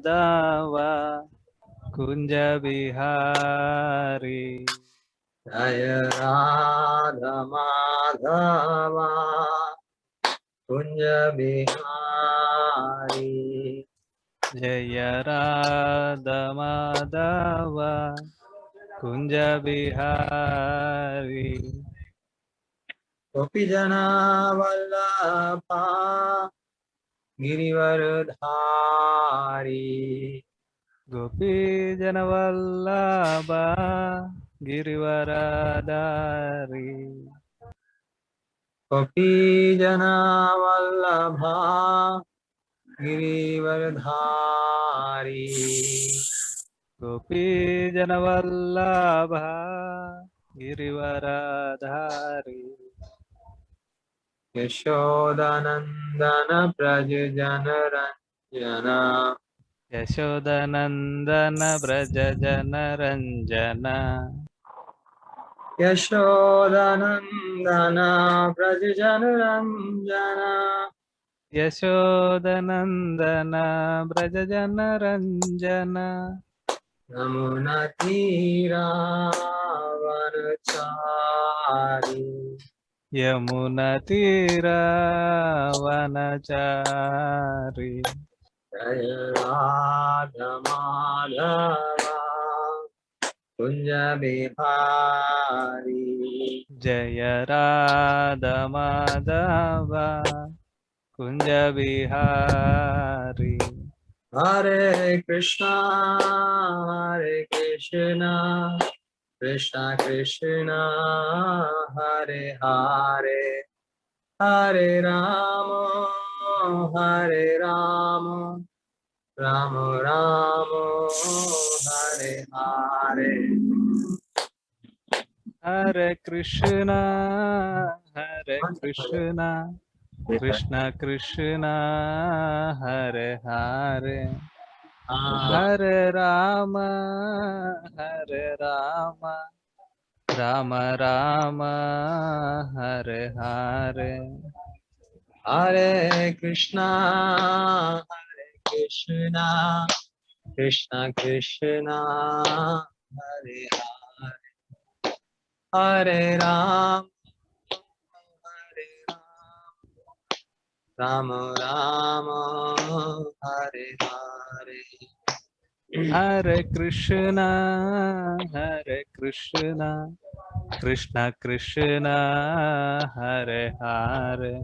माधव कुंज बिहारी जय राधा माधव कुंज बिहारी जय राधा माधव कुंज बिहारी गोपी जना वल्लभा गिरिवरधारी गोपी जनवल्लभा गिरिवरधारी गोपी जना वल्लभा गिरिवरधारी गोपी जनवल्लभा गिरिवरधारी यशोदानंदन ब्रज जन रंजन यशोदनंदन व्रज जन रंजन यशोदानंदन ब्रज जन रंजन यशोदनंदन व्रज जन रंजन यमुना तीरावनचारी यमुना तीरा वनचारी जय राधा माधव कुंज बिहारी जय राधा माधव कुंज बिहारी हरे कृष्णा कृष्णा कृष्णा हरे हरे हरे राम राम राम हरे हरे हरे कृष्णा कृष्ण कृष्ण हरे हरे हरे राम राम राम हरे हरे हरे कृष्णा कृष्णा कृष्णा हरे हरे हरे राम राम राम हरे हरे हरे कृष्णा कृष्ण कृष्ण हरे हरे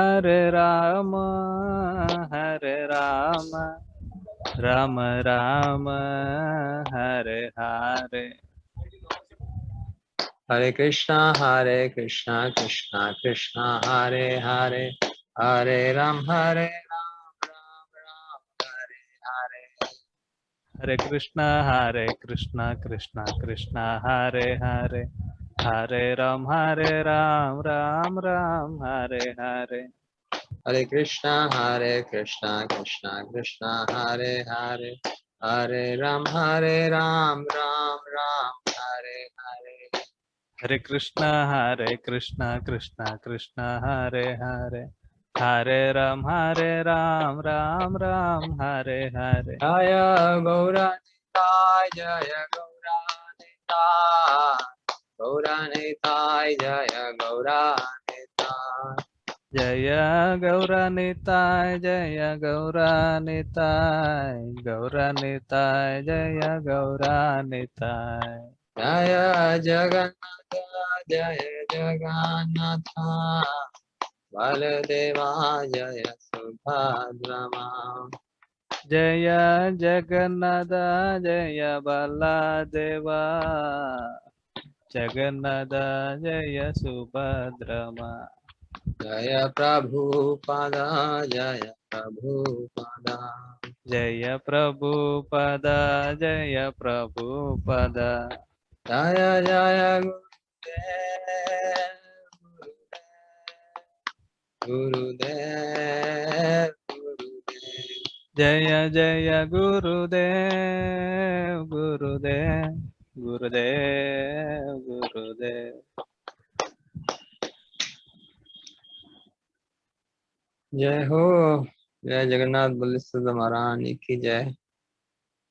हरे राम राम राम हरे हरे हरे कृष्णा कृष्णा कृष्णा हरे हरे हरे राम राम हरे हरे हरे कृष्णा कृष्णा कृष्णा हरे हरे हरे राम राम राम हरे हरे हरे कृष्णा कृष्णा कृष्णा हरे हरे हरे राम राम राम हरे हरे हरे कृष्णा कृष्णा कृष्णा हरे हरे हरे राम राम राम हरे हरे जय गौरानिताय जय गौरानिताय जय गौरानिताय जय गौरानिताय गौरानिताय जय गौरानिताय जय जगन्नाथ बलदेवा जय सुभद्रमा जय जगन्नाथ जय बलदेवा जगन्नाथ जय सुभद्रमा जय प्रभुपद जय प्रभुपद जय प्रभुपद जय प्रभुपद जय जय गुरुदेव जय जय गुरुदेव गुरुदेव जय हो जय जगन्नाथ बलदेव महारानी की जय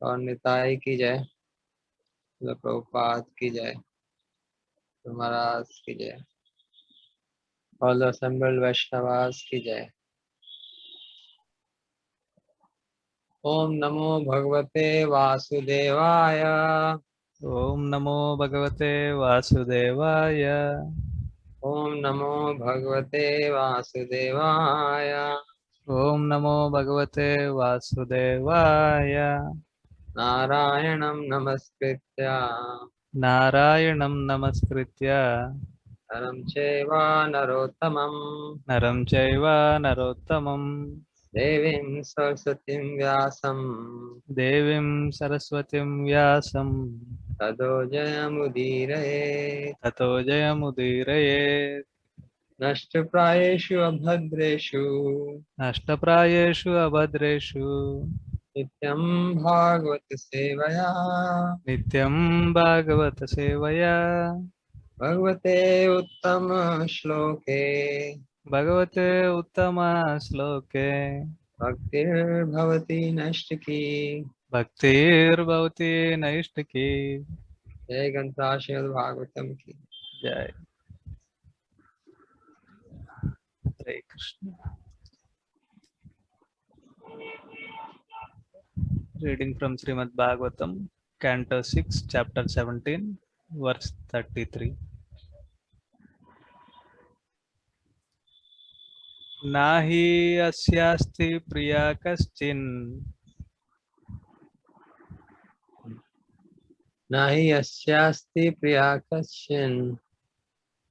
और निताई की जय, श्रील प्रभुपाद की जय, महाराज की जय, all the assembled Vaishnavas की जय। ओम नमो भगवते वासुदेवाय। ओम नमो भगवते वासुदेवाय। ओम नमो भगवते वासुदेवाय। ओम नमो भगवते वासुदेवाय। नारायणं नमस्कृत्य नारायणं नमस्कृत्य नरं चैव नरोत्तमं नरं चैव नरोत्तमं देवीं सरस्वतीं व्यासं देवीं सरस्वतीं व्यासं ततो जयमुदीरये। ततो जयमुदीरयेत्। नष्टप्रायेषु अभद्रेषु नष्टप्रायेषु अभद्रेषु नित्यं भागवत सेवया नित्यं भागवत सेवया भगवते उत्तम श्लोके भगवते उत्तमश्लोके भक्तिर्भवति नष्टकी। भक्तिर्भवति नैष्टिकी। जय ग्रंथा श्रीमद् भागवतम की। जय हरे Krishna. Reading from Srimad Bhagavatam, Canto 6, Chapter 17, Verse 33. Nahi asyasti priya kaschin न हि अस्यास्ति प्रिया कश्चिन्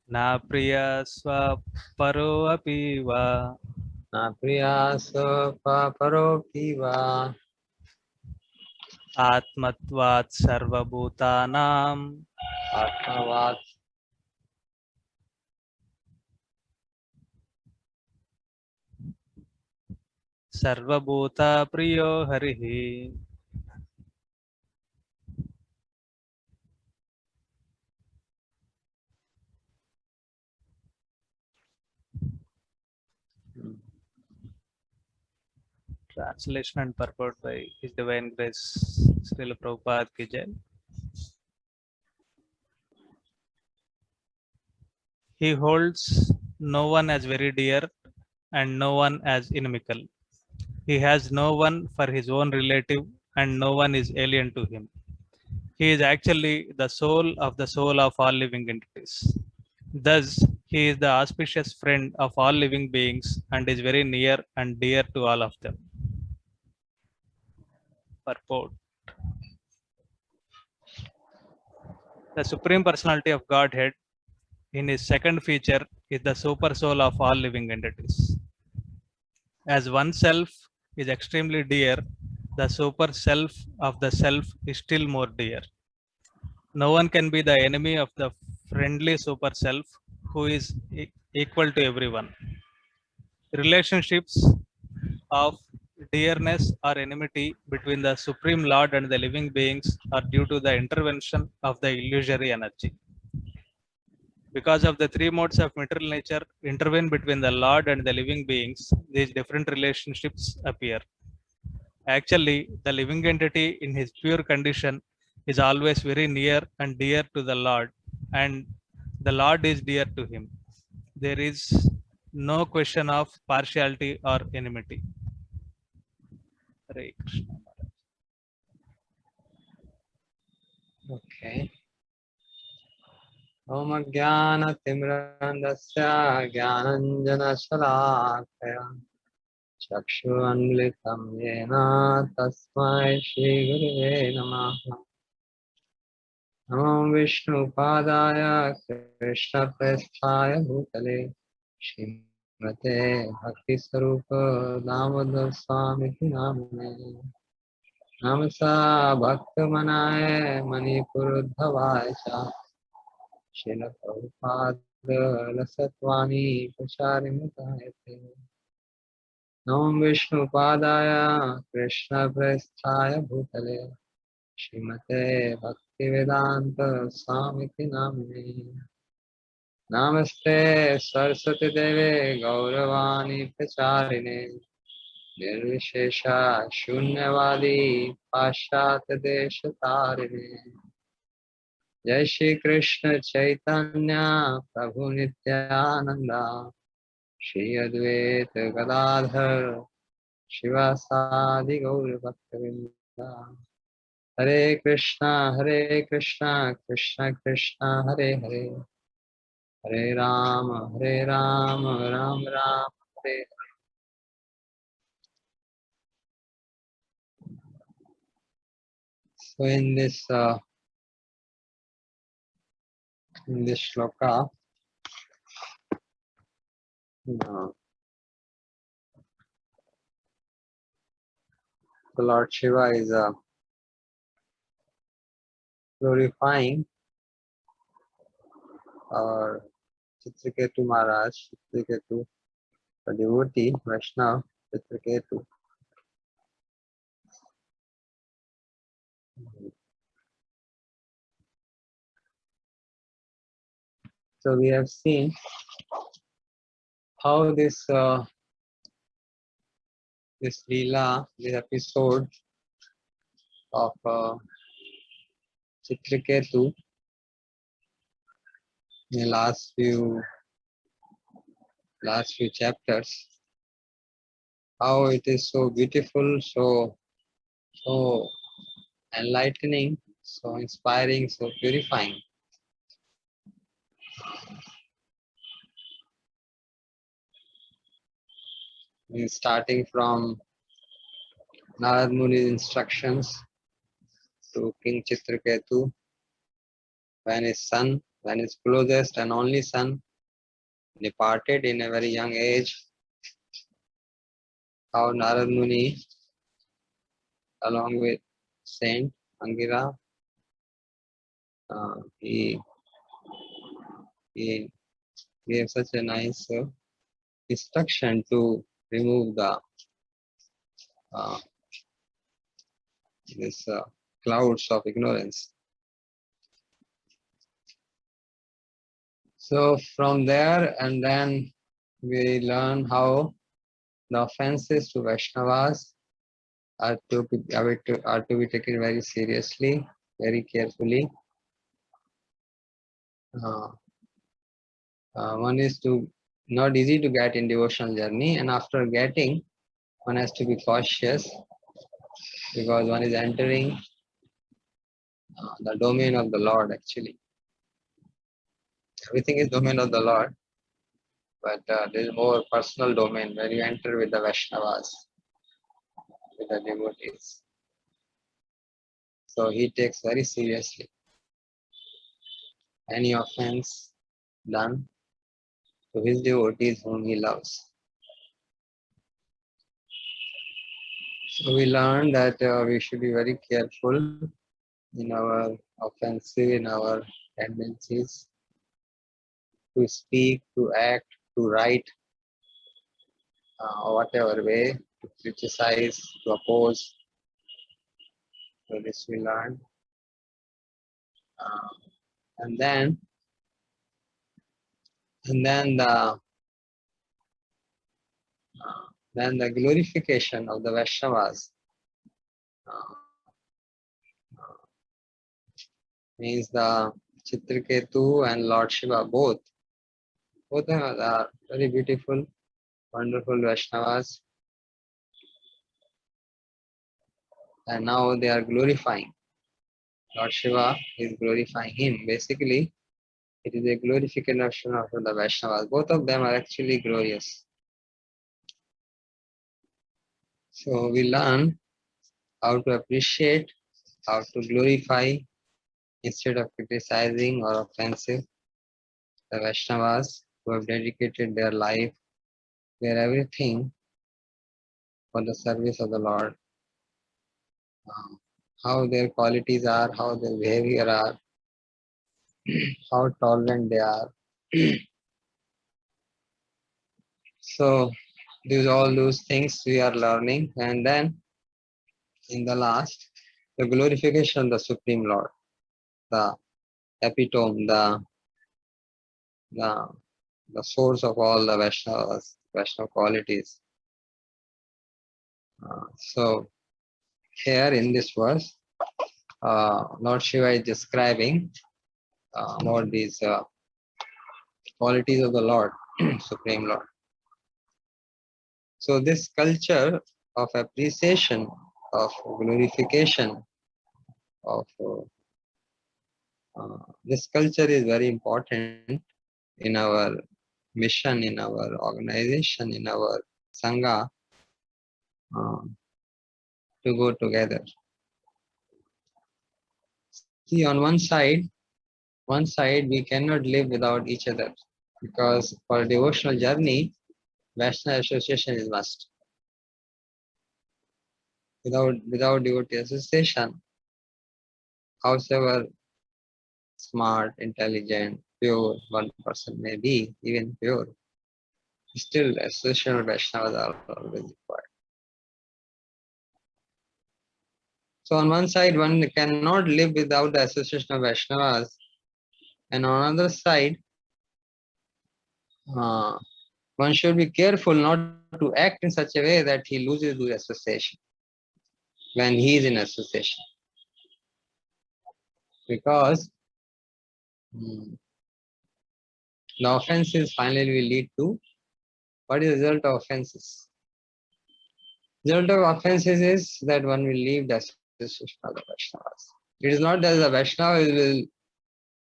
na priya स्वपरो अपि va न प्रिया स्वपरोऽपि वा atmatvat sarvabhutanam आत्मवात् sarvabhuta priyo harihi. Translation and purport by His Divine Grace Srila Prabhupada ki jai. He holds no one as very dear and no one as inimical. He has no one for his own relative and no one is alien to him. He is actually the soul of all living entities. Thus, he is the auspicious friend of all living beings and is very near and dear to all of them. Purport. The Supreme Personality of Godhead, in his second feature, is the super soul of all living entities. As one self is extremely dear, the super self of the self is still more dear. No one can be the enemy of the friendly super self who is equal to everyone. Relationships of dearness or enmity between the Supreme Lord and the living beings are due to the intervention of the illusory energy. Because of the three modes of material nature intervene between the Lord and the living beings, these different relationships appear. Actually, the living entity in his pure condition is always very near and dear to the Lord, and the Lord is dear to him. There is no question of partiality or enmity. Hare Krishna. Okay. ओम ज्ञानतिमिरन्धस्य ज्ञानञ्जनशलाकया चक्षुरुन्मिलितं येन तस्मै श्रीगुरवे नमः। नमो विष्णुपादाय कृष्णप्रेष्ठाय भूतले श्रीमते भक्तिस्वरूप दामोदर स्वामी नामिने। नमसा भक्तमनाय मणिपुरोद्धवाय च शिल प्रभुपाद लसत्वाणी प्रचारिमुदायते। नमो विष्णुपादाय कृष्णप्रेष्ठाय भूतले श्रीमते भक्तिवेदांत स्वामी नामिने। नमस्ते सरस्वती देवे गौरवाणी प्रचारिणे निर्विशेषा शून्यवादी पाश्चात्य देश तारिणे जय श्री कृष्ण चैतन्य प्रभु नित्यानंदा श्री अद्वैत गदाधर शिवासादि गौर भक्तवृंदा हरे Krishna Krishna Krishna Hare Hare Hare Ram Ram Ram Hare Hare. So in this shloka, the Lord Shiva is glorifying our Chitraketu Maharaj, Chitraketu, the devotee, Vaishnava, Chitraketu. So we have seen how this Leela, this episode of Chitraketu in the last few chapters, how it is so beautiful, so enlightening, so inspiring, so purifying. Starting from Narad Muni's instructions to King Chitraketu, when his closest and only son departed in a very young age, how Narad Muni, along with Saint Angira, he gave such a nice instruction to remove the this clouds of ignorance. So from there, and then we learn how the offenses to Vaishnavas are to be taken very seriously, very carefully. One is to not easy to get in devotional journey, and after getting, one has to be cautious because one is entering the domain of the Lord. Actually, everything is domain of the Lord, but there is more personal domain where you enter with the Vaishnavas, with the devotees. So he takes very seriously any offense done to his devotees whom he loves. So we learned that we should be very careful in our offensive, in our tendencies to speak, to act, to write, whatever way, to criticize, to oppose. So this we learned. And then the glorification of the Vaishnavas means the Chitraketu and Lord Shiva both of them are very beautiful, wonderful Vaishnavas, and now they are glorifying. Lord Shiva is glorifying him. Basically, it is a glorification of the Vaishnavas. Both of them are actually glorious. So we learn how to appreciate, how to glorify instead of criticizing or offensive the Vaishnavas who have dedicated their life, their everything for the service of the Lord. How their qualities are, how their behavior are, how tolerant they are. So all those things we are learning, and then in the last, the glorification of the Supreme Lord, the epitome, the source of all the Vaishnava qualities. So here in this verse, Lord Shiva is describing more these qualities of the Lord, Supreme Lord. So this culture of appreciation, of glorification, of this culture is very important in our mission, in our organization, in our sangha, uh, to go together. See, on one side we cannot live without each other, because for a devotional journey, Vaishnava association is must. Without devotee association, however smart, intelligent, pure one person may be, even pure, still association of Vaishnavas are always required. So on one side, one cannot live without the association of Vaishnavas, and on another side, uh, one should be careful not to act in such a way that he loses the association when he is in association. Because the offenses finally will lead to, what is the result of offenses? The result of offenses is that one will leave the association of the Vaishnavas. It is not that the Vaishnava will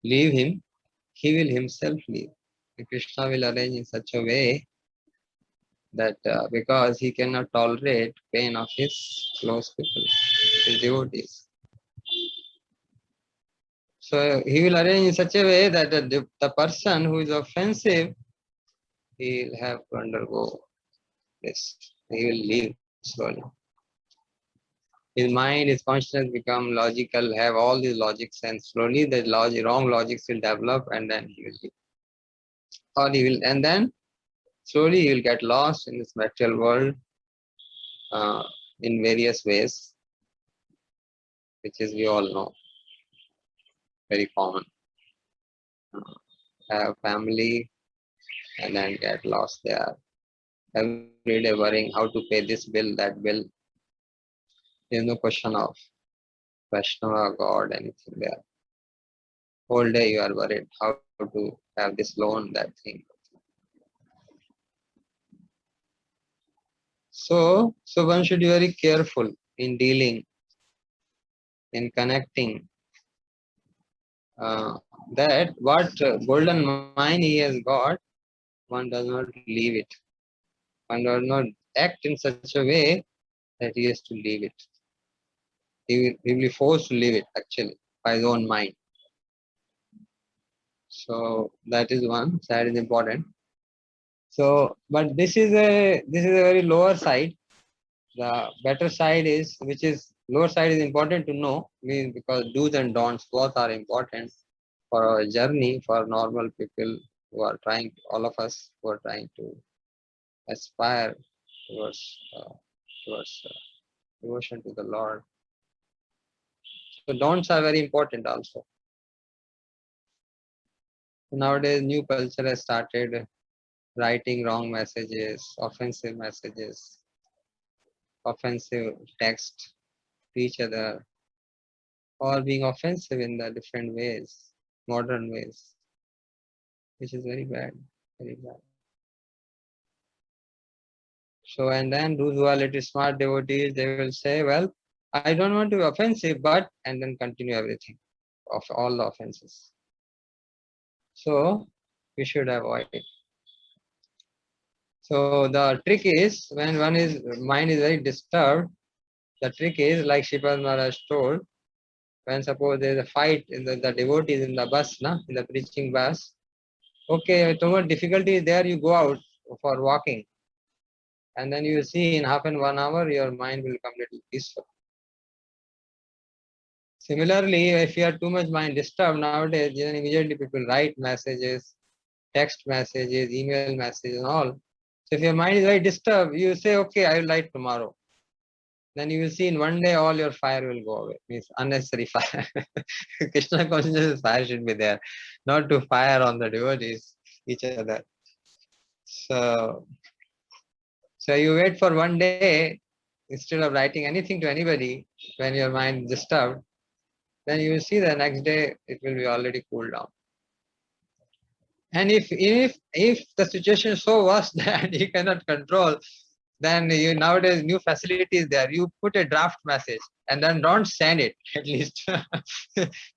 leave him, he will himself leave. Krishna will arrange in such a way that because he cannot tolerate pain of his close people, his devotees. So he will arrange in such a way that the person who is offensive, he will have to undergo this. He will leave slowly. His mind, his consciousness become logical, have all these logics, and slowly the wrong logics will develop, and then he will leave. Or he will, and then slowly he will get lost in this material world uh, in various ways, which is we all know, very common. Have family and then get lost there. Every day worrying how to pay this bill, that bill. There is no question of Vaishnava, God, anything there. Whole day you are worried how to have this loan, that thing. So one should be very careful in dealing, in connecting. That what golden mind he has got, one does not leave it. One does not act in such a way that he has to leave it. He will be forced to leave it actually by his own mind. So that is one. That is important. So, but this is a very lower side. The better side is, which is lower side is important to know, means because do's and don'ts both are important for our journey, for normal people who are trying, all of us who are trying to aspire towards devotion to the Lord. So don'ts are very important also. Nowadays, new culture has started writing wrong messages, offensive text to each other, or being offensive in the different ways, modern ways, which is very bad, very bad. So, and then those who are little smart devotees, they will say, well, I don't want to be offensive, but, and then continue everything of all the offenses. So, we should avoid it. So, the trick is, when one is, mind is very disturbed, the trick is, like Srimad Maharaj told, when suppose there is a fight in the devotees in the bus, in the preaching bus, okay, too much difficulty is there, you go out for walking. And then you will see in half and 1 hour, your mind will come little peaceful. Similarly, if you are too much mind disturbed nowadays, then immediately people write messages, text messages, email messages and all. So if your mind is very disturbed, you say, okay, I will write tomorrow. Then you will see in 1 day all your fire will go away. Means unnecessary fire. Krishna consciousness fire should be there, not to fire on the devotees, each other. So you wait for 1 day, instead of writing anything to anybody when your mind is disturbed, then you will see the next day it will be already cooled down. And if the situation is so worse that you cannot control, then you nowadays new facilities there. You put a draft message and then don't send it at least.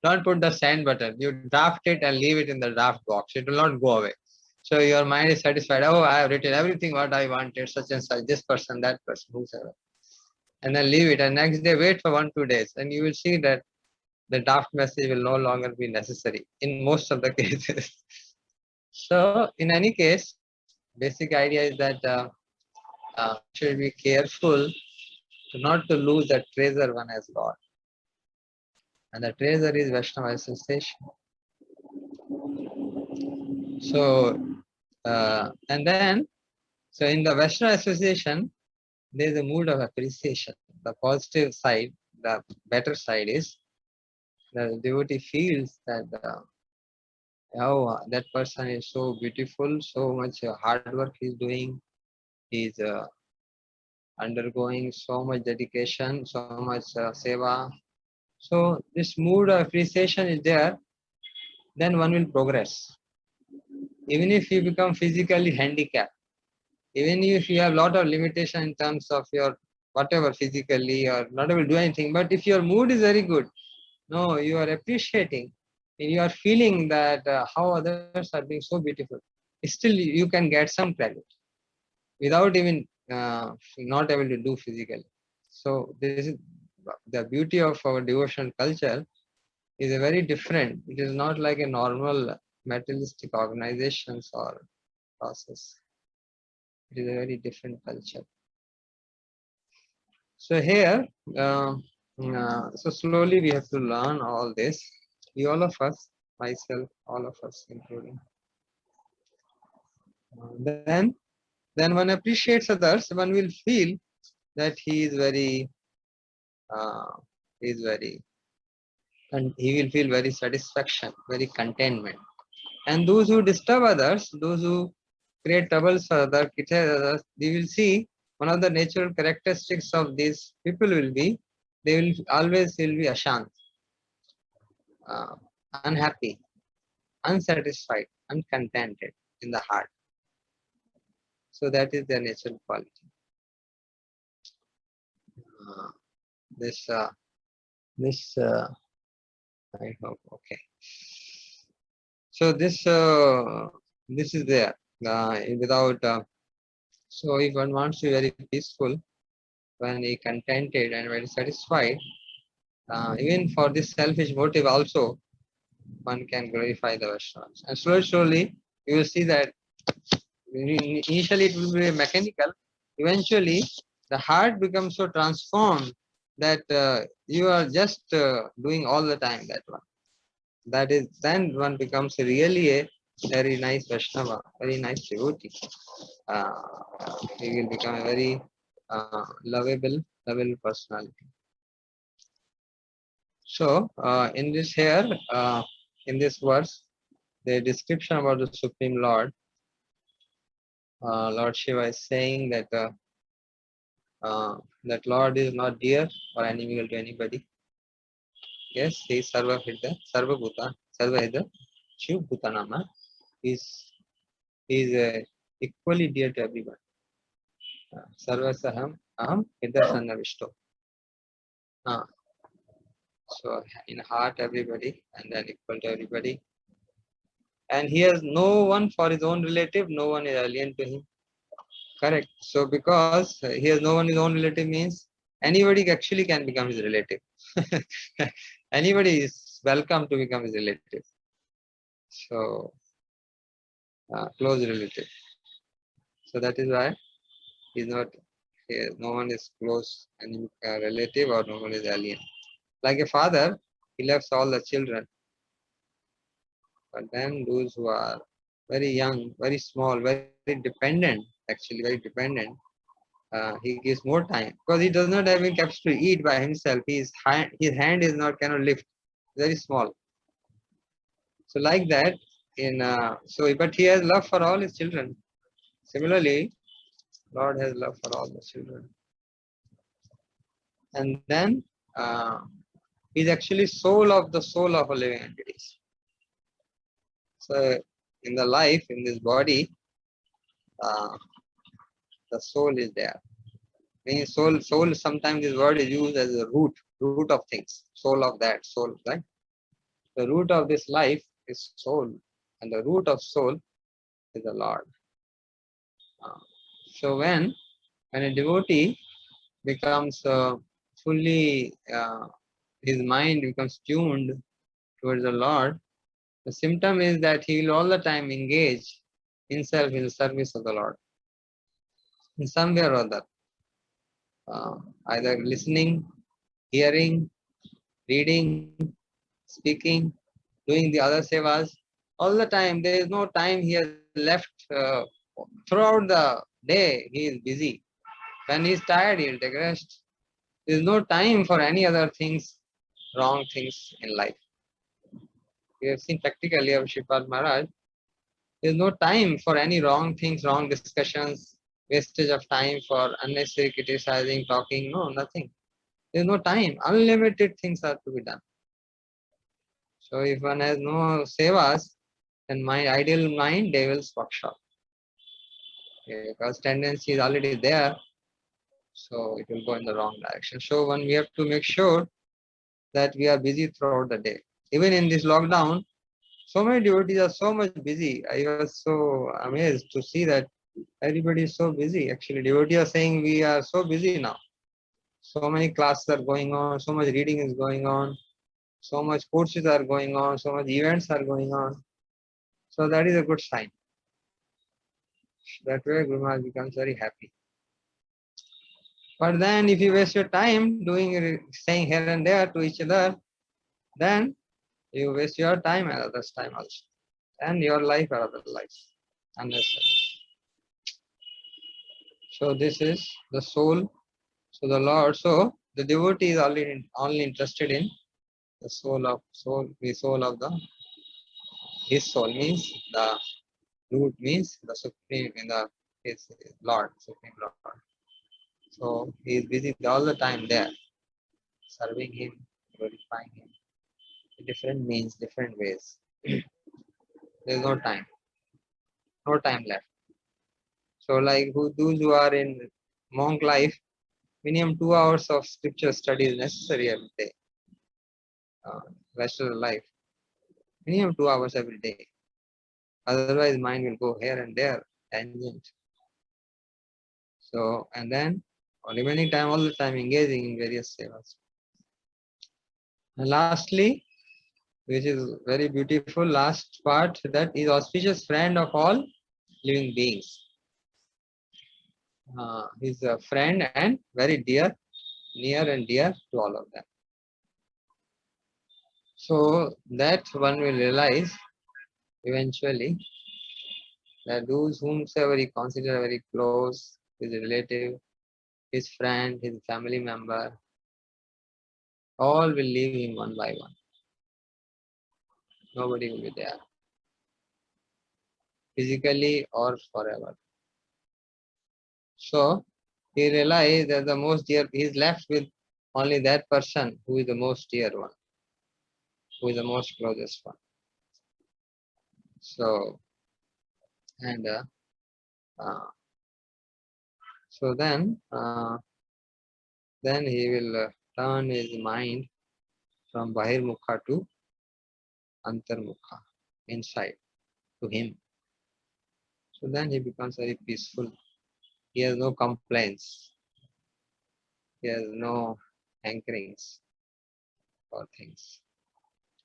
Don't put the send button. You draft it and leave it in the draft box. It will not go away. So your mind is satisfied. Oh, I have written everything what I wanted, such and such, this person, that person, whosoever. And then leave it. And next day wait for 1-2 days. And you will see that the draft message will no longer be necessary in most of the cases. So in any case, basic idea is that should be careful not to lose that treasure one has got. And the treasure is Vaishnava association. So, and then, so in the Vaishnava association, there is a mood of appreciation. The positive side, the better side is the devotee feels that oh, that person is so beautiful, so much hard work he's doing, he's undergoing so much dedication, so much seva. So this mood of appreciation is there, then one will progress. Even if you become physically handicapped, even if you have a lot of limitation in terms of your whatever physically or not able to do anything, but if your mood is very good, no, you are appreciating, you are feeling that how others are being so beautiful, still you can get some credit without even not able to do physically. So this is the beauty of our devotional culture is a very different. It is not like a normal materialistic organizations or process. It is a very different culture. So here, so slowly we have to learn all this. We all of us, myself, all of us, including. Then one appreciates others. One will feel that uh, he is very, and he will feel very satisfaction, very contentment. And those who disturb others, those who create troubles for others, criticize others, they will see one of the natural characteristics of these people will be, they will always will be ashant, uh, unhappy, unsatisfied, uncontented in the heart. So that is their natural quality. Uh, this, I hope, okay. So this is there without. So if one wants to be very peaceful, when he contented and very satisfied, even for this selfish motive also, one can glorify the Vaishnavas. And slowly, you will see that initially it will be mechanical. Eventually, the heart becomes so transformed that you are just doing all the time that one. That is, then one becomes really a very nice Vaishnava, very nice devotee. He will become a very lovable personality. So, in this here, in this verse, the description about the Supreme Lord, Lord Shiva is saying that that Lord is not dear or enemy to anybody. Yes, he is Sarva Hridaya, Sarva Bhuta, Sarva Hridaya, Shiv Bhutanama. He is equally dear to everyone. Sarva Saham, Aham, Hridaya Sannavishto. So in heart everybody and then equal to everybody. And he has no one for his own relative, no one is alien to him. Correct. So because he has no one his own relative means anybody actually can become his relative. Anybody is welcome to become his relative. So close relative. So that is why he's not here. No one is close any relative or no one is alien. Like a father, he loves all the children. But then those who are very young, very small, very dependent, actually very dependent, he gives more time because he does not have any capacity to eat by himself. His hand is not cannot lift, very small. So like that, but he has love for all his children. Similarly, Lord has love for all the children. And then he's actually soul of the soul of a living entities. So in the life, in this body, uh, the soul is there. Means soul. Sometimes this word is used as a root of things. Soul of that soul, right? The root of this life is soul, and the root of soul is the Lord. Uh, so when a devotee becomes fully, his mind becomes tuned towards the Lord, the symptom is that he will all the time engage himself in the service of the Lord in some way or other, either listening, hearing, reading, speaking, doing the other sevas. All the time, there is no time he has left. Throughout the day, he is busy. When he is tired, he will take rest. There is no time for any other things, wrong things in life. We have seen practically of Shripad Maharaj. There is no time for any wrong things, wrong discussions, wastage of time for unnecessary criticizing, talking. No, nothing. There is no time. Unlimited things are to be done. So if one has no sevas, then my ideal mind, devil's workshop. Because tendency is already there, so it will go in the wrong direction. So one, we have to make sure that we are busy throughout the day. Even in this lockdown, so many devotees are so much busy. I was so amazed to see that everybody is so busy. Actually, devotees are saying we are so busy now. So many classes are going on, so much reading is going on, so much courses are going on, so much events are going on. So that is a good sign. That way Guru Maharaj becomes very happy. But then if you waste your time saying here and there to each other, then you waste your time and others' time also. And your life or other lives. Unnecessary. So this is the soul. So the Lord, so the devotee is only interested in the soul of the his soul means the root means the supreme in the his Lord, Supreme Lord. So he is busy all the time there, serving him, glorifying him. Different means, different ways. There is no time left. So like those who are in monk life, minimum 2 hours of scripture study is necessary every day. Rest of the life, minimum 2 hours every day. Otherwise, mind will go here and there, tangent. So, and then remaining time all the time engaging in various sevas. And lastly, which is very beautiful, last part, that is auspicious friend of all living beings. He's a friend and very dear, near and dear to all of them. So that one will realize eventually that those whomsoever he considers very close, his relative, his friend, his family member, all will leave him one by one. Nobody will be there, physically or forever. So he realized that the most dear, he is left with only that person who is the most dear one, who is the most closest one. So, and uh, so then he will turn his mind from Bahirmukha to Antarmukha, inside, to him. So then he becomes very peaceful. He has no complaints. He has no hankerings for things.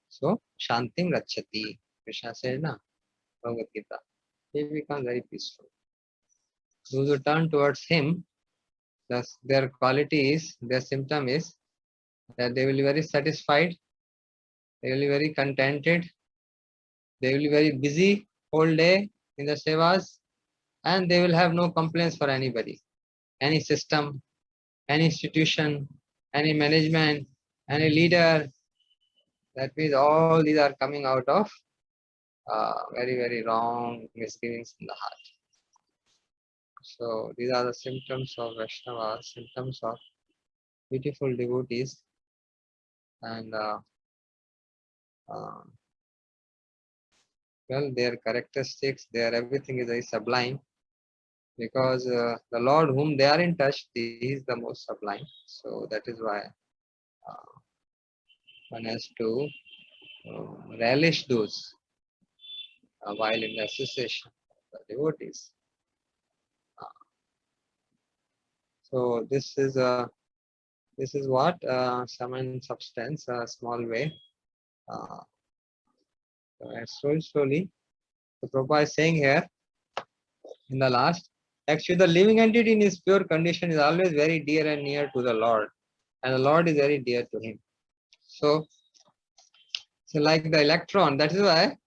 So, Shantim Rachati, Krishna said, na, Bhagavad Gita. He becomes very peaceful. Those who turn towards him, thus their quality is, their symptom is that they will be very satisfied, they will be very contented, they will be very busy whole day in the sevas, and they will have no complaints for anybody, any system, any institution, any management, any leader. That means all these are coming out of very, very wrong misgivings in the heart. So these are the symptoms of Vaishnava, symptoms of beautiful devotees, and well, their characteristics, their everything is very sublime, because the Lord whom they are in touch, he is the most sublime. So that is why uh, one has to relish those while in the association of the devotees. So this is what some in substance, a small way. Uh, slowly. So Prabhupada is saying here in the last, actually the living entity in his pure condition is always very dear and near to the Lord, and the Lord is very dear to him. So like the electron, that is why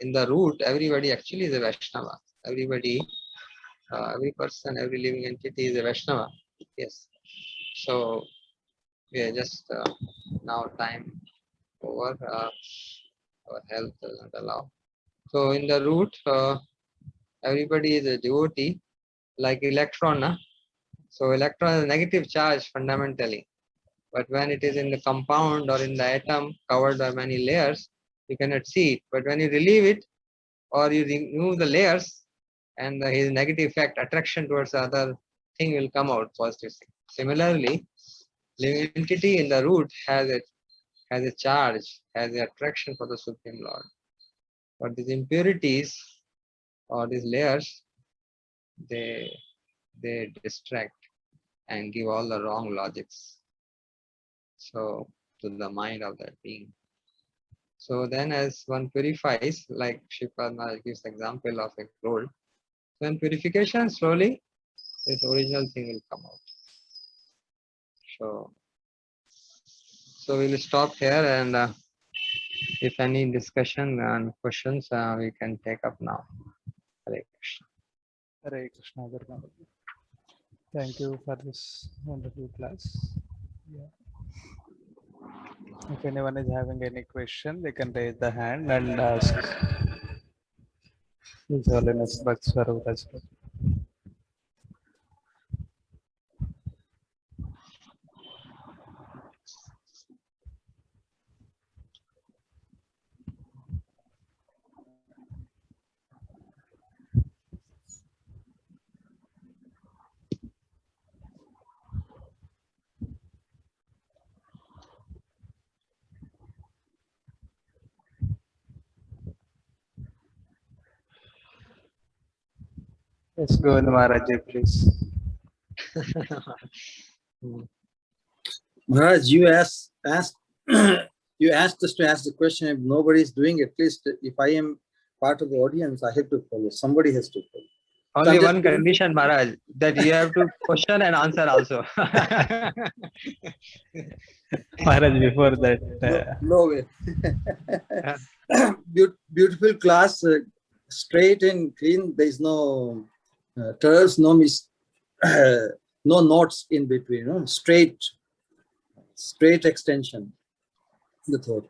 in the root everybody actually is a Vaishnava. Everybody, every person, every living entity is a Vaishnava. Yes. So we are just now time over. Our health doesn't allow. So in the root, everybody is a devotee, like electron. So electron is a negative charge fundamentally. But when it is in the compound or in the atom covered by many layers, you cannot see it. But when you relieve it or you remove the layers, and his negative effect, attraction towards the other thing will come out positive. Similarly, living entity in the root has a charge, has an attraction for the Supreme Lord. But these impurities or these layers, they distract and give all the wrong logics. So to the mind of that being. So then as one purifies, like Sripad Maharaj gives example of a gold, when purification slowly, this original thing will come out. So we'll stop here, and if any discussion and questions, we can take up now. Hare Krishna. Hare Krishna. Thank you for this wonderful class. Yeah. If anyone is having any question, they can raise the hand and ask. His Holiness Bhakti Swarup. Yes, go on, Maharaj, please. Maharaj, you asked you asked us to ask the question. If nobody is doing, at least if I am part of the audience, I have to follow. Somebody has to follow. Only one condition, Maharaj, that you have to question and answer also. Maharaj, before that. No way. Beautiful class, straight and clean. There is no curves, no no knots in between. No? Straight extension. The thought.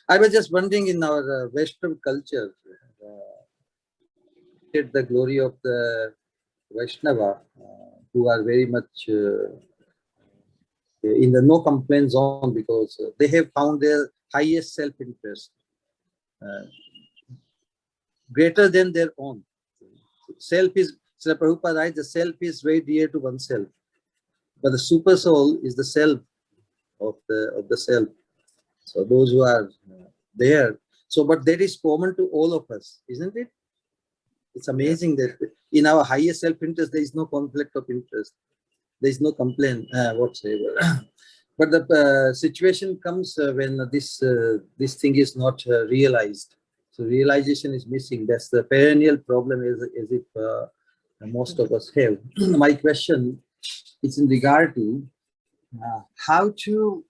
I was just wondering, in our Western culture, the glory of the Vaishnava, who are very much in the no complaint zone, because they have found their highest self-interest greater than their own. Self is, Srila Prabhupada writes, the self is very dear to oneself, but the super soul is the self of the self. So those who are there, so but that is common to all of us, isn't it? It's amazing that in our highest self-interest there is no conflict of interest, there is no complaint whatsoever. But the situation comes when this thing is not realized. So realization is missing. That's the perennial problem, as if most of us have. My question is in regard to how to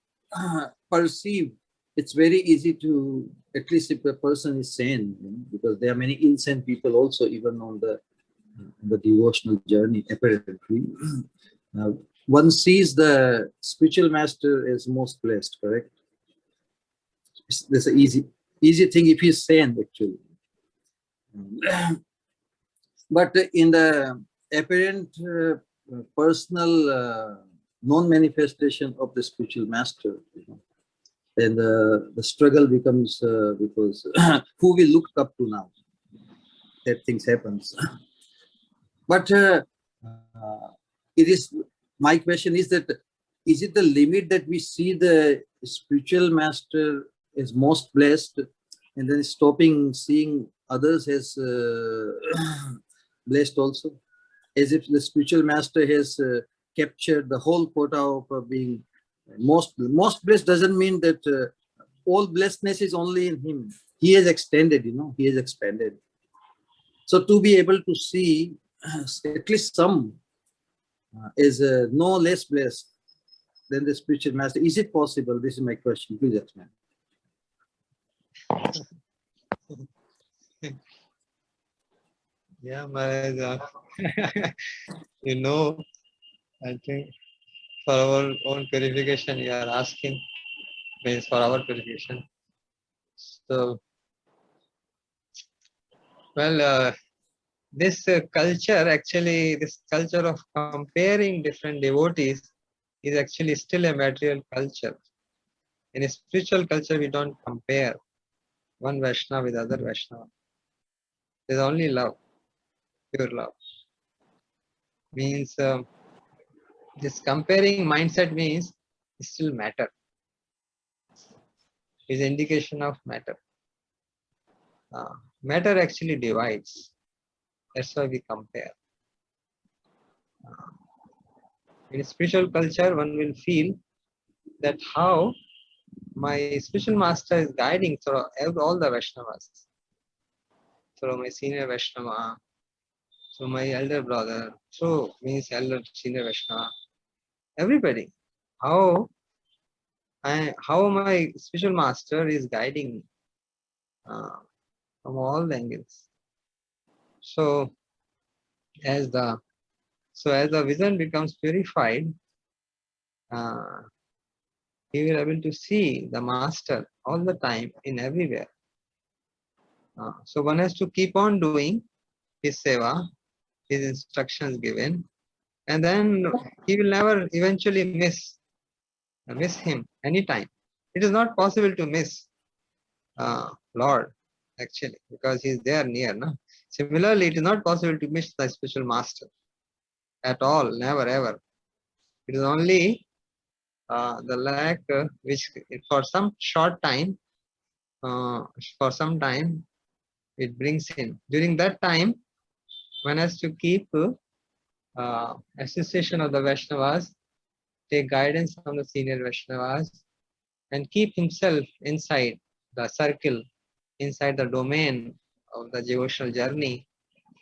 perceive. It's very easy to, at least if a person is sane, because there are many insane people also, even on the devotional journey, apparently. One sees the spiritual master as most blessed, correct? That's an easy thing if he's sane, actually. But in the apparent personal non-manifestation of the spiritual master. And the struggle becomes because who we look up to now, that things happens. But it is, my question is that, is it the limit that we see the spiritual master as most blessed and then stopping seeing others as blessed also? As if the spiritual master has captured the whole quota of being most blessed. Doesn't mean that all blessedness is only in him. He has extended, he has expanded. So to be able to see at least some is no less blessed than the spiritual master, is it possible? This is my question. Please explain. Yeah, Maharaj, I think for our own purification you are asking, means for our purification. So, well, this culture, actually, this culture of comparing different devotees is actually still a material culture. In a spiritual culture, we don't compare one Vaishnava with other Vaishnava. There's only love, pure love. Means this comparing mindset means still matter. Is indication of matter. Matter actually divides. That's why we compare. In spiritual culture, one will feel that how my spiritual master is guiding through all the Vaishnavas, through my senior Vaishnava, through my elder brother, through means elder senior Vaishnava, everybody. How my spiritual master is guiding me from all the angles. So as the vision becomes purified, he will be able to see the master all the time in everywhere. So one has to keep on doing his seva, his instructions given, and then he will never eventually miss him anytime. It is not possible to miss Lord actually, because he is there near. No? Similarly, it is not possible to miss the spiritual master at all, never ever. It is only the lack which for some short time, it brings in. During that time, one has to keep association of the Vaishnavas, take guidance from the senior Vaishnavas, and keep himself inside the circle, inside the domain of the devotional journey,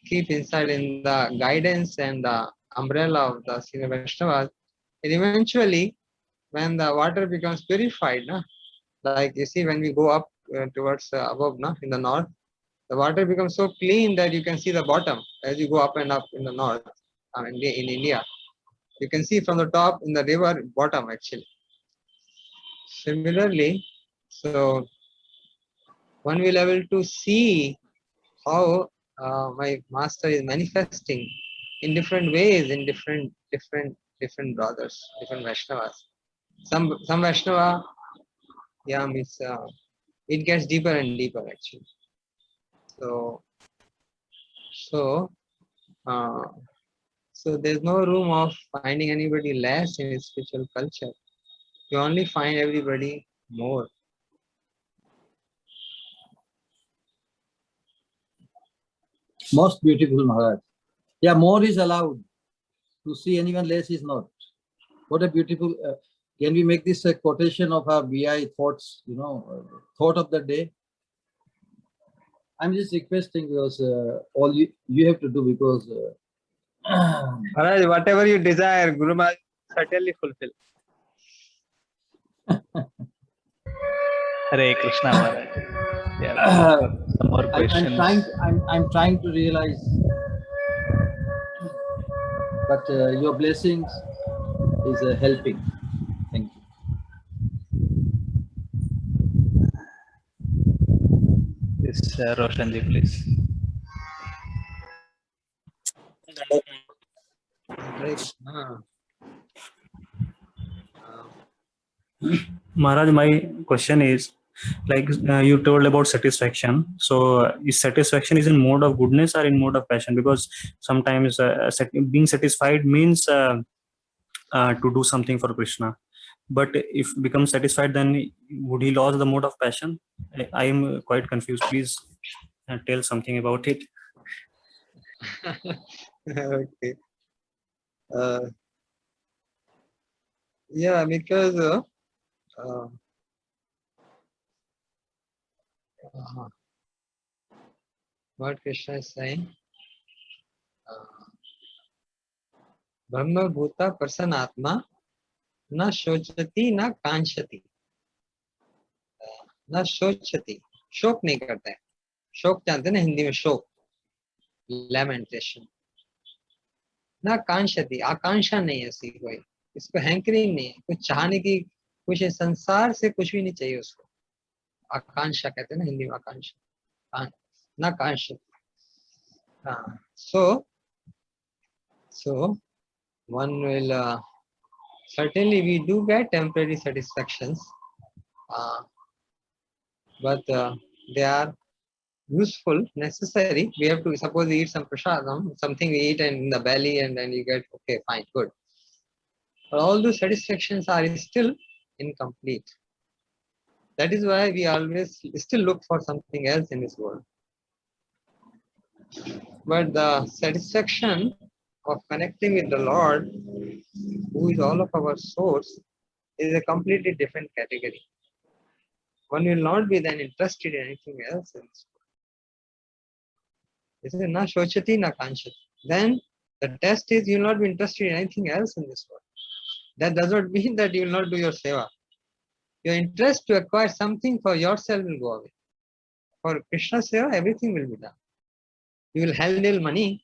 keep inside in the guidance and the umbrella of the senior Vaishnavas. And eventually, when the water becomes purified, like you see when we go up towards above, in the north, the water becomes so clean that you can see the bottom as you go up and up in the north, in India. You can see from the top in the river bottom actually. Similarly, so one will be able to see how my master is manifesting in different ways in different brothers, different Vaishnavas. Some Vaishnava, means it gets deeper and deeper actually. So there's no room of finding anybody less in his spiritual culture. You only find everybody more. Most beautiful, Maharaj. Yeah, more is allowed. To see anyone less is not. What a beautiful. Can we make this a quotation of our BI thoughts? Thought of the day. I'm just requesting because all you have to do, because Maharaj, whatever you desire, Guru Maharaj certainly fulfill. Hare Krishna Maharaj. Yeah, some more questions. I'm trying to realize, but your blessings is helping. Thank you. Yes, Roshanji, please. Hare Krishna. Maharaj, my question is, like you told about satisfaction. So, is satisfaction is in mode of goodness or in mode of passion? Because sometimes being satisfied means to do something for Krishna. But if become satisfied, then would he lose the mode of passion? I am quite confused. Please tell something about it. Okay. Yeah, because what Krishna is saying, Brahma Bhuta Prasanatma na shochati na kanchati. ना शोचती, शोक नहीं करता है। शोक जानते हैं ना हिंदी में, शोक, लैमेंटेशन। ना कांक्षति, आकांक्षा नहीं है ऐसी कोई, इसको हैंकरिंग नहीं है, कुछ चाहने की, कुछ संसार से कुछ भी नहीं चाहिए उसको। आकांक्षा कहते हैं ना हिंदी में, आकांक्षा, ना कांक्षति। So one will certainly we do get temporary satisfactions, but they are useful, necessary. We have to, suppose we eat some prasadam, something we eat and in the belly, and then you get, okay, fine, good. But all those satisfactions are still incomplete. That is why we always still look for something else in this world. But the satisfaction of connecting with the Lord, who is all of our source, is a completely different category. One will not be then interested in anything else in this world. This is na shochati na kanchati. Then the test is you will not be interested in anything else in this world. That does not mean that you will not do your seva. Your interest to acquire something for yourself will go away. For Krishna seva, everything will be done. You will handle money,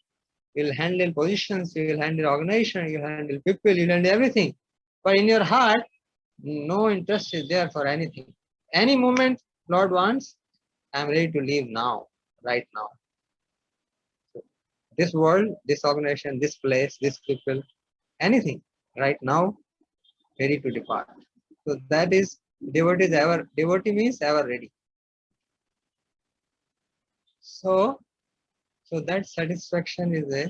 you will handle positions, you will handle organization, you will handle people, you will handle everything. But in your heart, no interest is there for anything. Any moment Lord wants, I am ready to leave now, right now. So this world, this organization, this place, this people, anything, right now, ready to depart. So that is, devotee means ever ready. So that satisfaction is a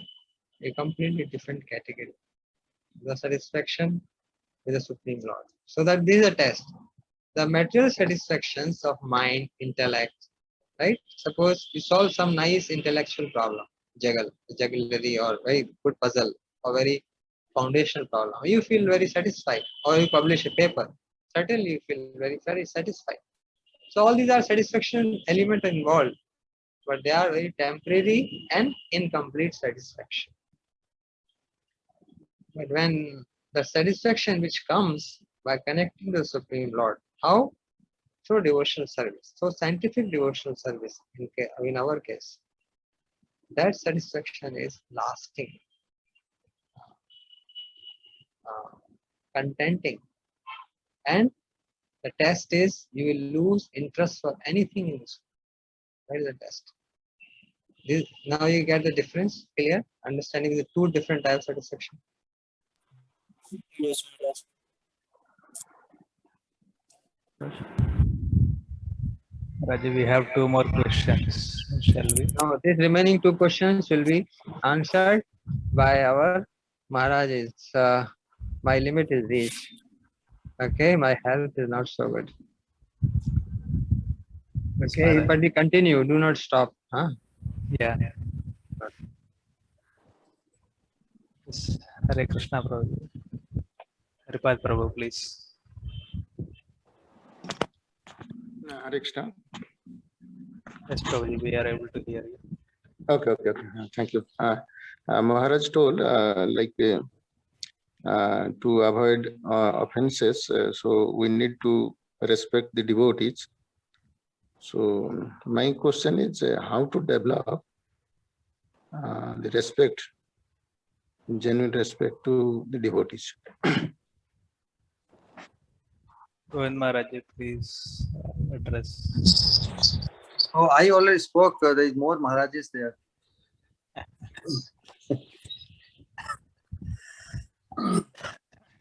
completely different category. The satisfaction with the Supreme Lord. So that this is a test. The material satisfactions of mind, intellect, right? Suppose you solve some nice intellectual problem, jugglery, or very good puzzle, or very foundational problem. You feel very satisfied, or you publish a paper. Certainly you feel very, very satisfied. So all these are satisfaction elements involved, but they are very temporary and incomplete satisfaction. But when the satisfaction which comes by connecting to the Supreme Lord, how? Through devotional service. So scientific devotional service, in our case, that satisfaction is lasting, contenting, and the test is you will lose interest for anything in this. That is the test. Now you get the difference, clear? Understanding the two different types of satisfaction. Yes, Raji, we have two more questions. Shall we? Now these remaining two questions will be answered by our Maharajas. My limit is reached. Okay, my health is not so good. Okay, but we continue. Do not stop. Huh? Yeah. Yes. Hare Krishna, Prabhu. Haripad Prabhu, please. Hare Krishna. Yes, Prabhuji, we are able to hear you. Okay. Thank you. Maharaj told to avoid offenses, so we need to respect the devotees. So my question is how to develop the respect, genuine respect to the devotees. Govind Maharaj, please address. Oh, I already spoke. There is more Maharajas there.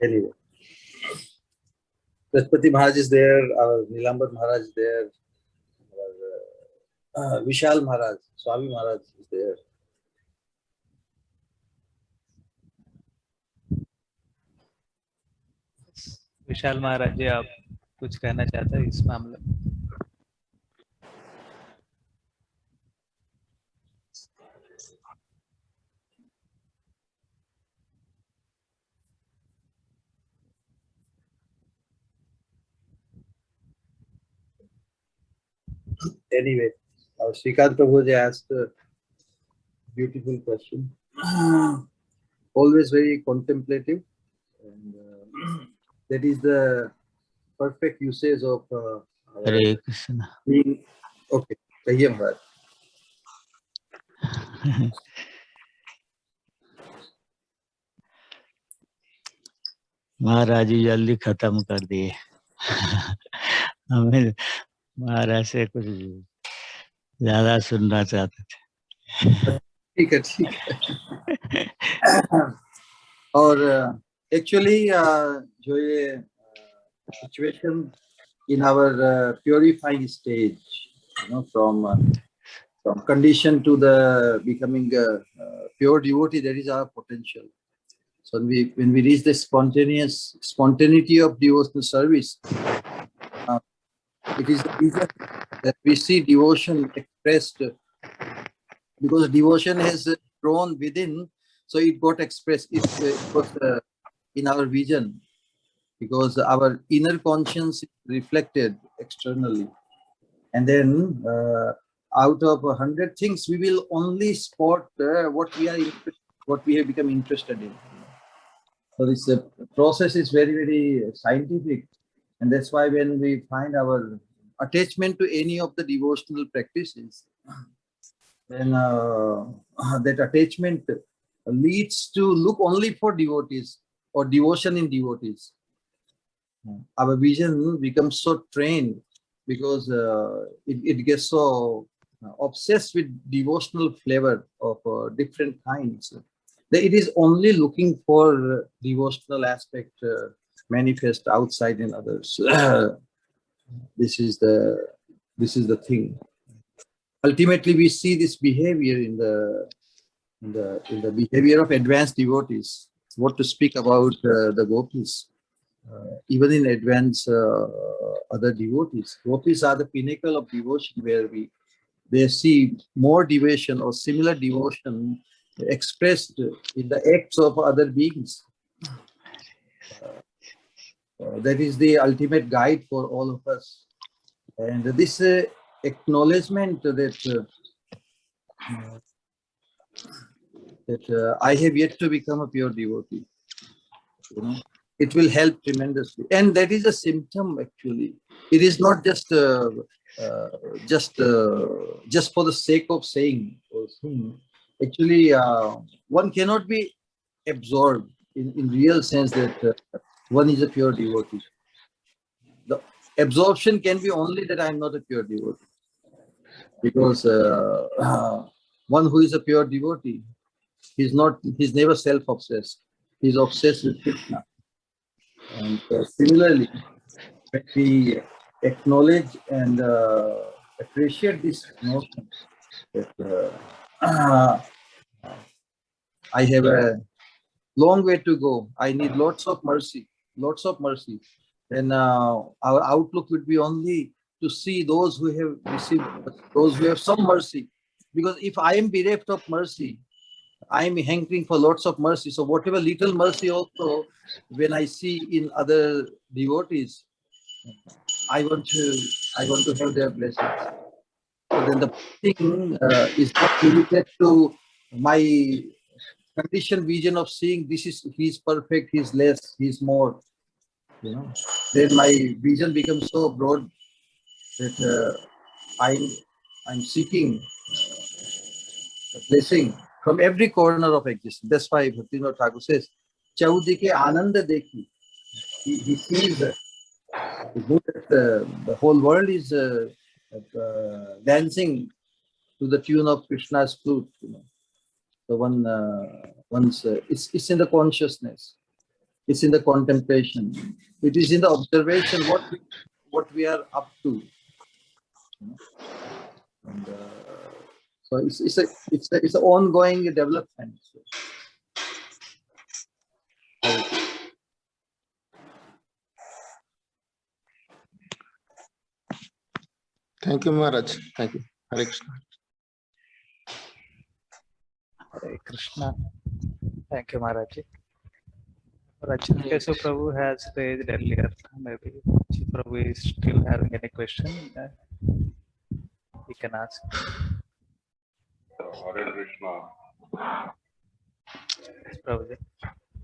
Anyway. Rashpati Maharaj is there, our Nilambar Maharaj is there, our Vishal Maharaj, Swami Maharaj is there. विशाल महाराज जी, आप कुछ कहना चाहते हैं इस मामले में? Anyway, our Srikant Prabhuji asked a beautiful question. Always very contemplative, and that is the perfect usage of our Hare Krishna. being. Okay, Kahiye Maharaj. महाराज जी जल्दी खत्म कर दिए। हमें महाराज से कुछ ज्यादा सुनना चाहते थे। ठीक है, ठीक है। और एक्चुअली जो ये situation in our purifying stage, from condition to the becoming pure devotee, that is our potential. So when we reach the spontaneity of devotional service, it is the reason that we see devotion expressed, because devotion has grown within, so it got expressed. It was in our vision, because our inner conscience is reflected externally, and then out of 100 things, we will only spot what we have become interested in. So this process is very, very scientific, and that's why when we find our attachment to any of the devotional practices, then that attachment leads to look only for devotees or devotion in devotees. Our vision becomes so trained, because it gets so obsessed with devotional flavor of different kinds, that it is only looking for devotional aspect manifest outside in others. This is the thing. Ultimately, we see this behavior in the behavior of advanced devotees. What to speak about the gopis? Even in advanced other devotees. Gopis are the pinnacle of devotion, where they see more devotion or similar devotion expressed in the acts of other beings. That is the ultimate guide for all of us. And this acknowledgement that I have yet to become a pure devotee, it will help tremendously. And that is a symptom, actually. It is not just for the sake of saying or saying. Actually, one cannot be absorbed in real sense that one is a pure devotee. The absorption can be only that I am not a pure devotee. Because one who is a pure devotee, he's never self-obsessed. He's obsessed with Krishna. And similarly, when we acknowledge and appreciate this notion that I have a long way to go, I need lots of mercy, then our outlook would be only to see those who have received, those who have some mercy. Because if I am bereft of mercy, I am hankering for lots of mercy. So whatever little mercy also, when I see in other devotees, I want to have their blessings. So then the thing is not limited to my conditioned vision of seeing he's perfect, he's less, he's more. Then my vision becomes so broad that I'm seeking blessing from every corner of existence. That's why Bhaktivinoda Thakur says, "Chaudike Ananda Dekhi." He sees that the whole world is dancing to the tune of Krishna's flute. So it's in the consciousness. It's in the contemplation. It is in the observation what we are up to. And, so it's an ongoing development. Thank you, Maharaj. Thank you. Hare Krishna. Hare Krishna. Thank you, Maharaj. Rajnekesu Prabhu has raised earlier. Maybe Chief Prabhu is still having any question. He can ask. Hare Krishna. Yes, Prabhuji.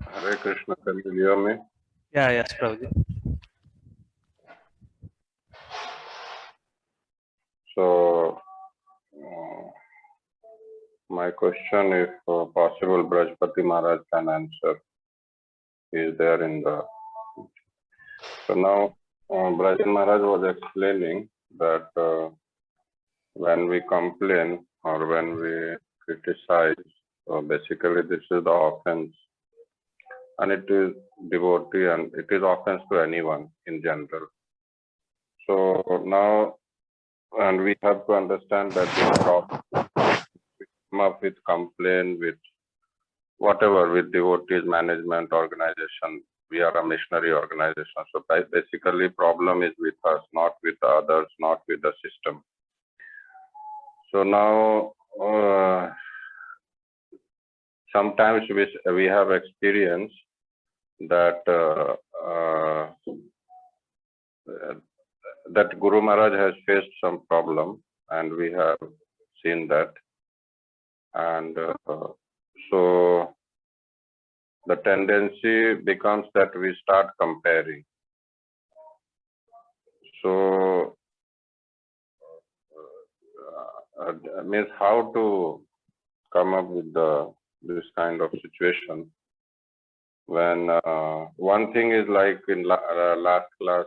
Hare Krishna. Can you hear me? Yeah, yes, Prabhuji. So, my question, if possible, Brajpati Maharaj can answer. He is there in the. So now, Braj Maharaj was explaining that when we complain or when we criticize, basically this is the offense, and it is devotee and it is offense to anyone in general. So now, and we have to understand that this problem, we come up with complaint, with whatever, with devotees, management, organization. We are a missionary organization. So basically problem is with us, not with the others, not with the system. So now, sometimes we have experienced that that Guru Maharaj has faced some problem, and we have seen that. And so the tendency becomes that we start comparing. So means how to come up with this kind of situation when one thing is like in last class,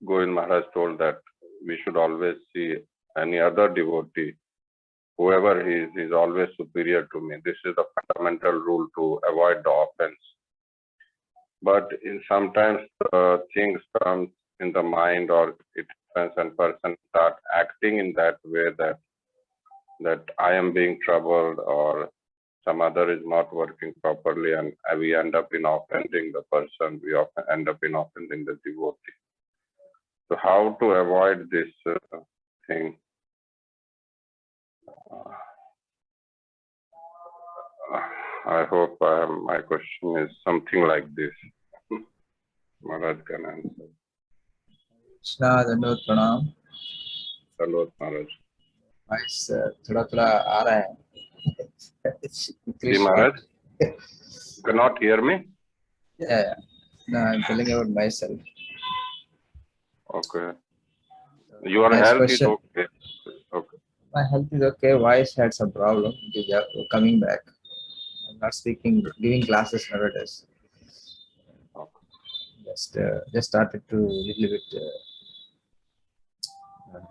Govind Maharaj told that we should always see any other devotee, whoever he is always superior to me. This is the fundamental rule to avoid the offense. But sometimes things come in the mind, or it happens and person start acting in that way, that I am being troubled or some other is not working properly, and we end up in offending the person. We often end up in offending the devotee. So how to avoid this thing? I hope my question is something like this. Maharaj can answer. Krishna दंडवत प्रणाम। Salvat Maharaj. Voice थोड़ा आ रहा है। See, Maharaj, you cannot hear me? Yeah. No, I'm telling about myself. Okay. Your Next health question. is okay. Okay. My health is okay. Voice had some problem. It is coming back. I'm not speaking, giving classes nowadays. Okay. Just started to little bit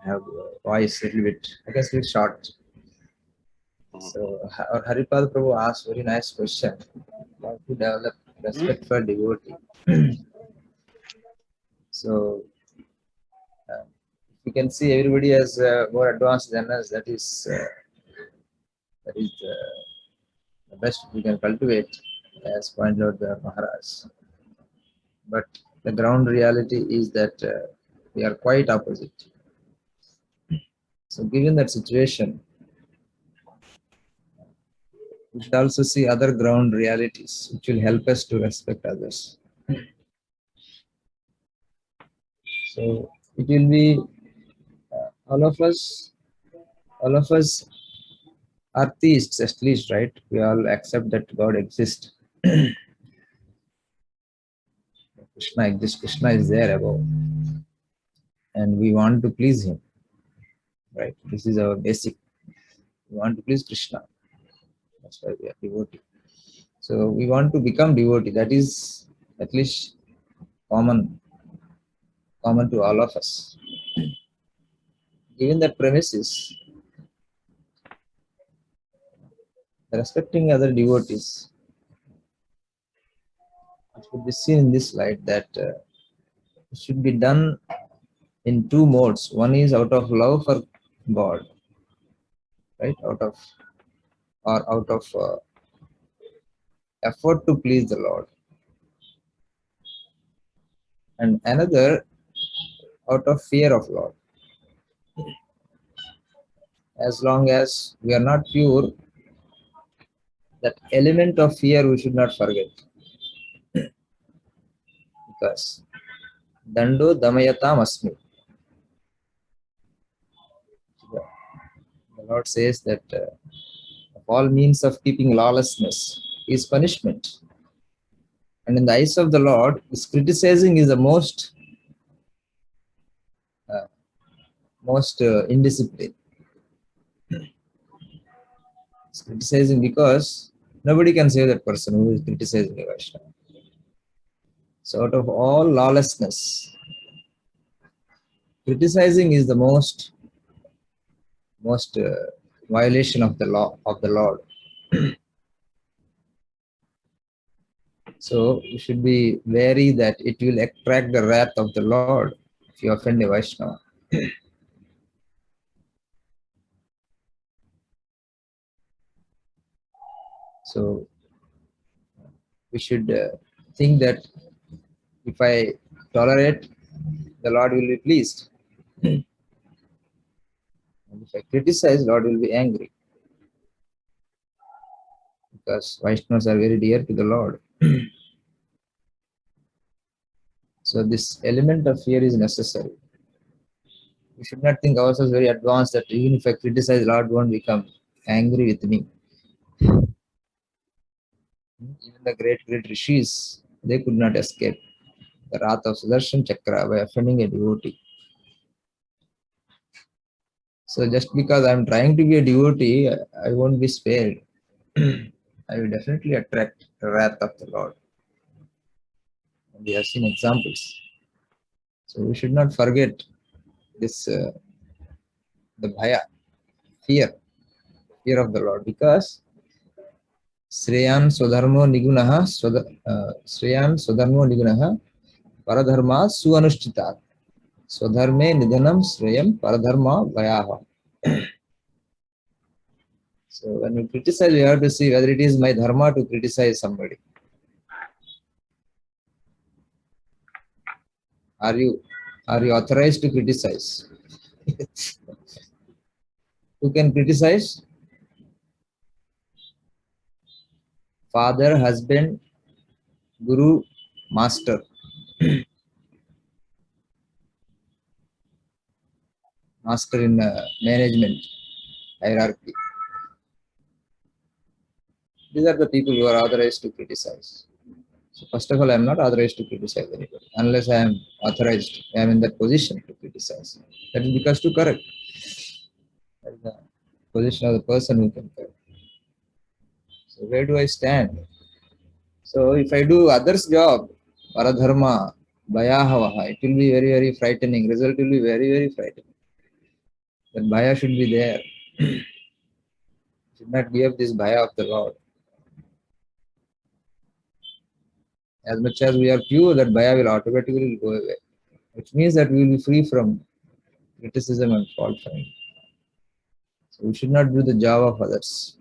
have voice little bit. I can speak short. So our Haripad Prabhu asked very nice question. How to develop respect for devotee. So you can see everybody has more advanced than us. That is the best we can cultivate, as pointed out the Maharaj. But the ground reality is that we are quite opposite. So given that situation, we should also see other ground realities which will help us to respect others. So it will be all of us are theists, at least, right? We all accept that God exists. Krishna exists, Krishna is there above. And we want to please him. Right? This is our basic. We want to please Krishna. That's why we are devotee. So we want to become devotee. That is at least common to all of us. Given that premises, respecting other devotees it should be seen in this light that it should be done in two modes. One is out of love for God, right? Out of effort to please the Lord, and another out of fear of Lord. As long as we are not pure, that element of fear we should not forget, because dando damayatam asmi. The Lord says that of all means of keeping lawlessness is punishment. And in the eyes of the Lord, this criticizing is the most indiscipline. It's criticizing because nobody can save that person who is criticizing a Vaishnava. So out of all lawlessness, criticizing is the most violation of the law of the Lord. So you should be wary that it will attract the wrath of the Lord if you offend a Vaishnava. So we should think that if I tolerate, the Lord will be pleased. And if I criticize, Lord will be angry. Because Vaishnavas are very dear to the Lord. So this element of fear is necessary. We should not think ourselves very advanced that even if I criticize, Lord won't become angry with me. Even the great rishis, they could not escape the wrath of Sudarshan Chakra by offending a devotee. So just because I am trying to be a devotee, I won't be spared. I will definitely attract the wrath of the Lord. And we have seen examples. So we should not forget this, the bhaya, fear of the Lord, because Sreyan Swadharmo Nigunaha Sreyan Swadharmo Nigunaha Paradharma Suanushchitat Swadharme Nidhanam Sreyam Paradharma Vayaha. So when we criticize, we have to see whether it is my dharma to criticize somebody. Are you authorized to criticize? Who can criticize? Father, husband, guru, master. Master in management hierarchy. These are the people who are authorized to criticize. So first of all, I am not authorized to criticize anybody unless I am authorized. I am in that position to criticize. That is because to correct. That is the position of the person who can correct. So where do I stand? So if I do others' job, paradharma, bhayahavaha, it will be very, very frightening. Result will be very, very frightening. That bhaya should be there. Should not give this bhaya of the Lord. As much as we are pure, that bhaya will automatically go away. Which means that we will be free from criticism and fault finding. So we should not do the job of others.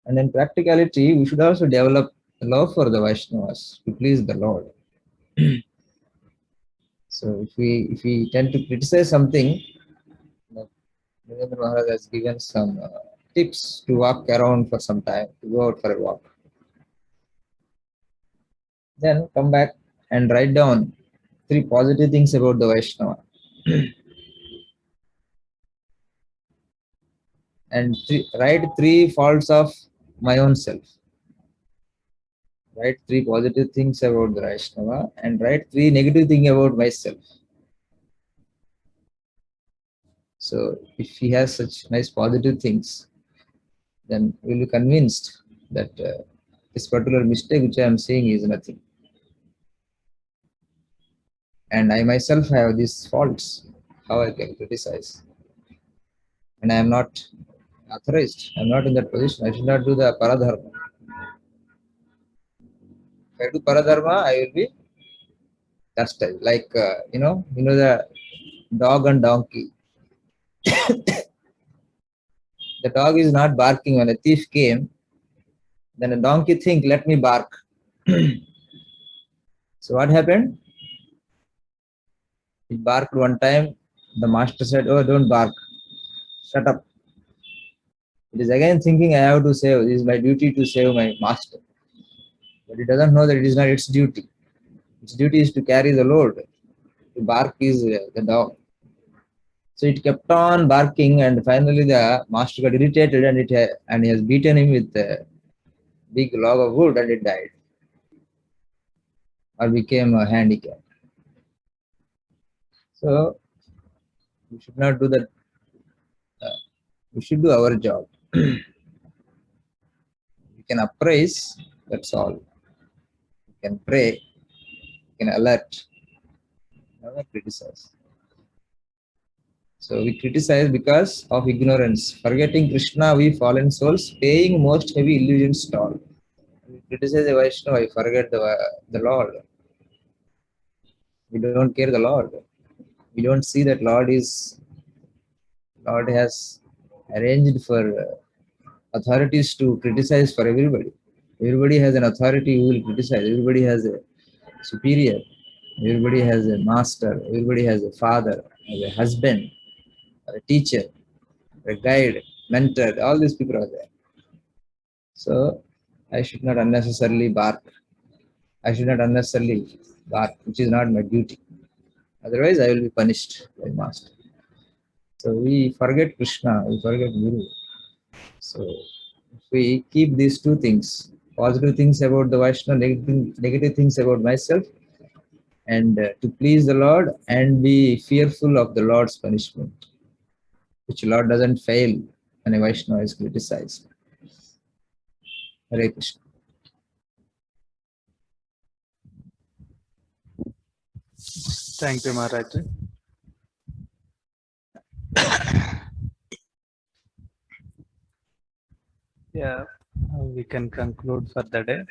And in practicality, we should also develop a love for the Vaishnavas to please the Lord. So if we tend to criticize something, Narendra Maharaj has given some tips to walk around for some time, to go out for a walk. Then come back and write down 3 positive things about the Vaishnava. And write 3 faults of my own self. Write 3 positive things about the Vaishnava and write 3 negative things about myself. So if he has such nice positive things, then we will be convinced that this particular mistake which I am saying is nothing. And I myself have these faults, how I can criticize. And I am not authorized, I am not in that position, I should not do the paradharma. If I do paradharma, I will be chastised. Like the dog and donkey. The dog is not barking when a thief came. Then a donkey think, let me bark. So what happened? He barked one time. The master said, oh, don't bark. Shut up. It is again thinking, I have to save. It is my duty to save my master. But it doesn't know that it is not its duty. Its duty is to carry the load. To bark is the dog. So it kept on barking, and finally the master got irritated, and he has beaten him with a big log of wood, and it died or became a handicap. So we should not do that. We should do our job. We can appraise, that's all. We can pray, we can alert, never criticize. So we criticize because of ignorance. Forgetting Krishna, we fallen souls, paying most heavy illusions toll. We criticize the Vaishnava, we forget the Lord. We don't care the Lord. We don't see that Lord has arranged for authorities to criticize for everybody. Everybody has an authority who will criticize. Everybody has a superior. Everybody has a master. Everybody has a father, has a husband, a teacher, a guide, mentor. All these people are there. So I should not unnecessarily bark. I should not unnecessarily bark, which is not my duty. Otherwise, I will be punished by master. So we forget Krishna, we forget Guru. So if we keep these two things, positive things about the Vaishnava, negative things about myself, and to please the Lord and be fearful of the Lord's punishment, which Lord doesn't fail when a Vaishnava is criticized. Hare Krishna. Thank you, Maharaj. Yeah, we can conclude for the day.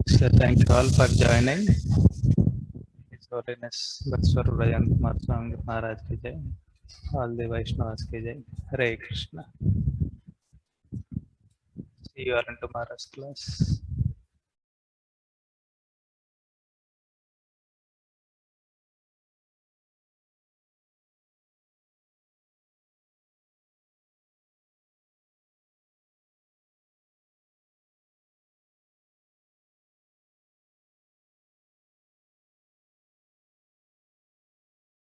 So thank you all for joining. His Holiness Bhakteswarup Kumar Swami Maharaj ki jai. All the Vaishnavas ki jai. Hare Krishna. See you all in tomorrow's class.